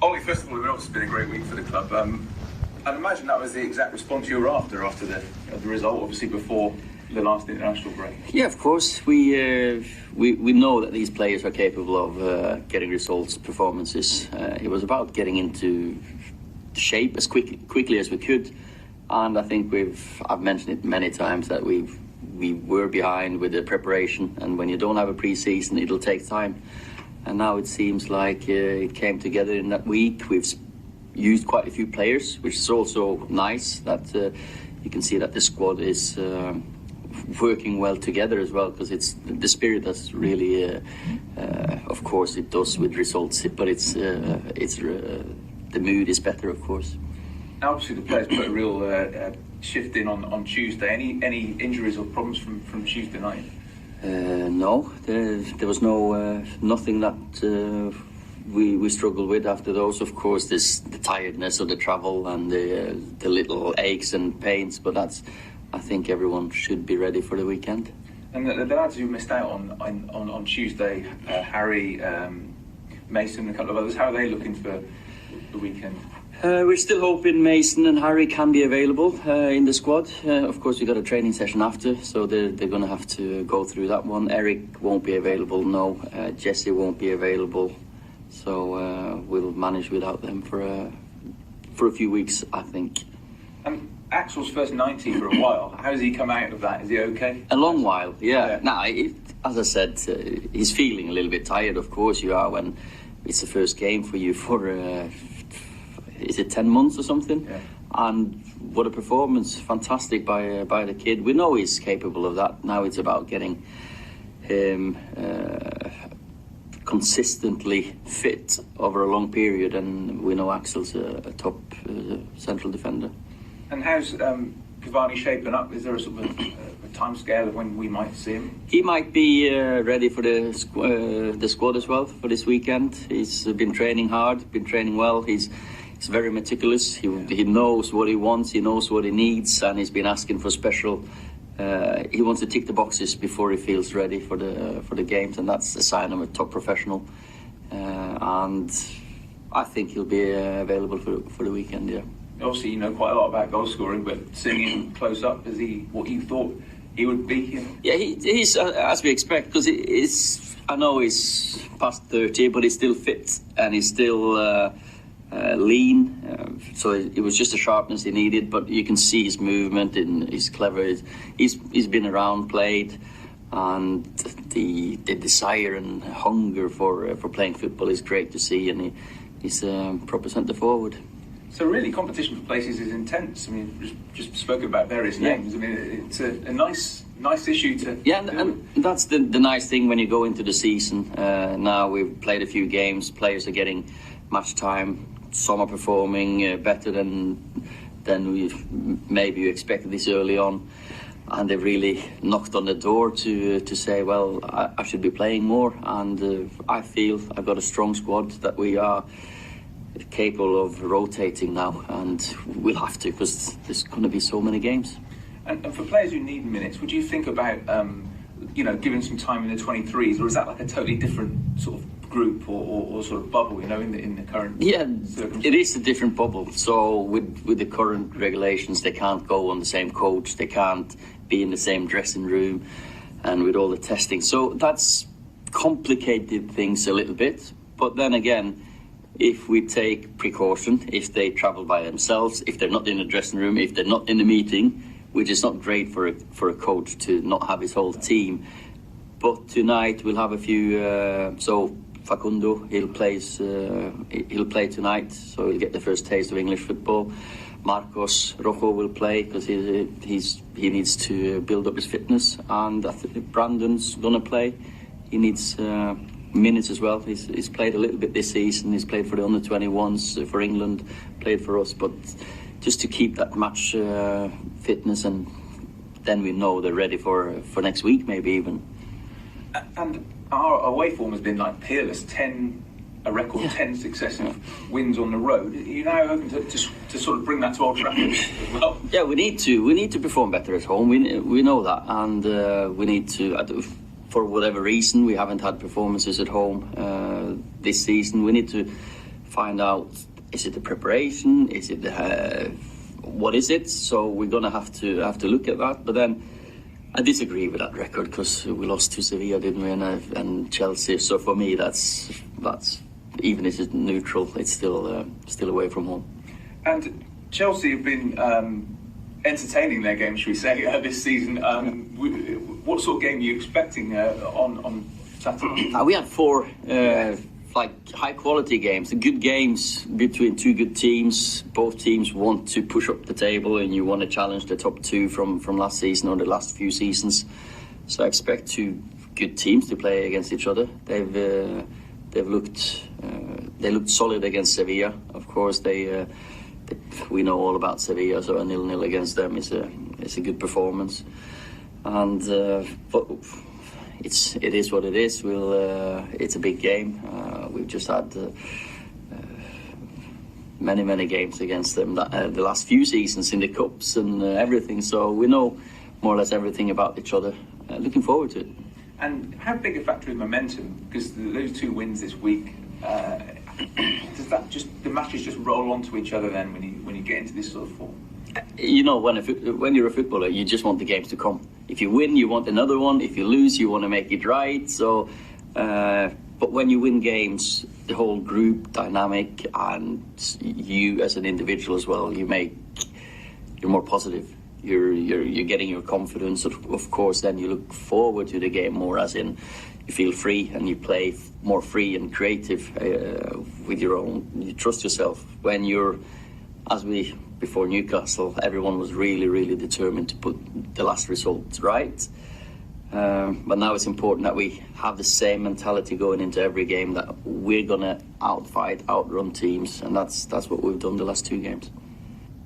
Ollie, first of all, it's obviously been a great week for the club. I'd imagine that was the exact response you were after the result, obviously before the last international break. Yeah, of course. We know that these players are capable of getting results, performances. It was about getting into shape as quickly as we could, and I think I've mentioned it many times that we were behind with the preparation, and when you don't have a pre-season, it'll take time. And now it seems like it came together in that week. We've used quite a few players, which is also nice that you can see that the squad is working well together as well, because it's the spirit that's really, of course, it does with results, but it's the mood is better, of course. Now, obviously, the players put a real shift in on Tuesday. Any injuries or problems from Tuesday night? No, there was nothing that we struggled with after those. Of course, there's the tiredness of the travel and the little aches and pains, but I think everyone should be ready for the weekend. And the lads who missed out on Tuesday, Harry, Mason, and a couple of others, how are they looking for the weekend? We're still hoping Mason and Harry can be available in the squad. Of course, we got a training session after, so they're going to have to go through that one. Eric won't be available, no. Jesse won't be available, so we'll manage without them for a few weeks, I think. Axel's first 90 for a while. How has he come out of that? Is he okay? A long while, yeah. Now, as I said, he's feeling a little bit tired. Of course, you are when it's the first game for you for. Is it 10 months or something? Yeah. And what a performance, fantastic by the kid. We know he's capable of that. Now it's about getting him consistently fit over a long period, and we know Axel's a top central defender. And how's Cavani shaping up? Is there a sort of a time scale of when we might see him? He might be ready for the squad as well for this weekend. He's been training hard, been training well. He's very meticulous. He knows what he wants, he knows what he needs, and he's been asking for special. He wants to tick the boxes before he feels ready for the games, and that's a sign of a top professional. And I think he'll be available for the weekend. Yeah. Obviously, you know quite a lot about goal scoring, but seeing him close up, is he what you thought he would be? You know? Yeah, he's as we expect, because I know he's past 30, but he's still fit and he's still. Lean, so it was just the sharpness he needed, but you can see his movement and he's clever. He's been around, played, and the desire and hunger for playing football is great to see, and he's a proper centre forward. So really, competition for places is intense. I mean, just spoken about various names. I mean, it's a nice issue to. Yeah, and that's the nice thing when you go into the season. Now we've played a few games. Players are getting match time. Some are performing better than we maybe expected this early on, and they've really knocked on the door to say, well, I should be playing more. And I feel I've got a strong squad that we are capable of rotating now, and we'll have to, because there's going to be so many games. And for players who need minutes, would you think about giving some time in the 23s, or is that like a totally different sort of group or sort of bubble, in the current it is a different bubble. So with the current regulations, they can't go on the same coach, they can't be in the same dressing room, and with all the testing, so that's complicated things a little bit. But then again, if we take precaution, if they travel by themselves, if they're not in the dressing room, if they're not in the meeting, which is not great for a coach to not have his whole team. But tonight we'll have a few. So Facundo, he'll play tonight, so he'll get the first taste of English football. Marcos Rojo will play because he needs to build up his fitness, and I think Brandon's gonna play. He needs minutes as well. He's played a little bit this season. He's played for the under-21s for England, played for us, but just to keep that match fitness, and then we know they're ready for next week, maybe even. And our away form has been like peerless, 10 successive wins on the road. Are you now hoping to sort of bring that to Old Trafford as well? Yeah, we need to perform better at home. We know that, and we need to. For whatever reason, we haven't had performances at home this season. We need to find out, is it the preparation, is it what is it? So we're gonna have to look at that. But then I disagree with that record because we lost to Sevilla, didn't we, and Chelsea. So for me, that's even if it's neutral, it's still away from home. And Chelsea have been entertaining their game, should we say, this season. What sort of game are you expecting on Saturday? We had 4 like high quality games, good games between 2 good teams. Both teams want to push up the table, and you want to challenge the top 2 from last season or the last few seasons. So I expect 2 good teams to play against each other. They've looked solid against Sevilla. Of course, we know all about Sevilla, so a 0-0 against them is a good performance. And but it is what it is. It's a big game. We've just had many games against them the last few seasons in the cups and everything. So we know more or less everything about each other. Looking forward to it. And how big a factor is momentum? Because those 2 wins this week, does that the matches just roll onto each other then when you get into this sort of form? You know, when you're a footballer, you just want the games to come. If you win, you want another one. If you lose, you want to make it right. So, but when you win games, the whole group dynamic and you as an individual as well, you're more positive. You're getting your confidence. Of course, then you look forward to the game more, as in you feel free and you play more free and creative with your own. You trust yourself. When before Newcastle, everyone was really determined to put the last result right. But now it's important that we have the same mentality going into every game, that we're gonna outrun teams, and that's what we've done the last 2 games.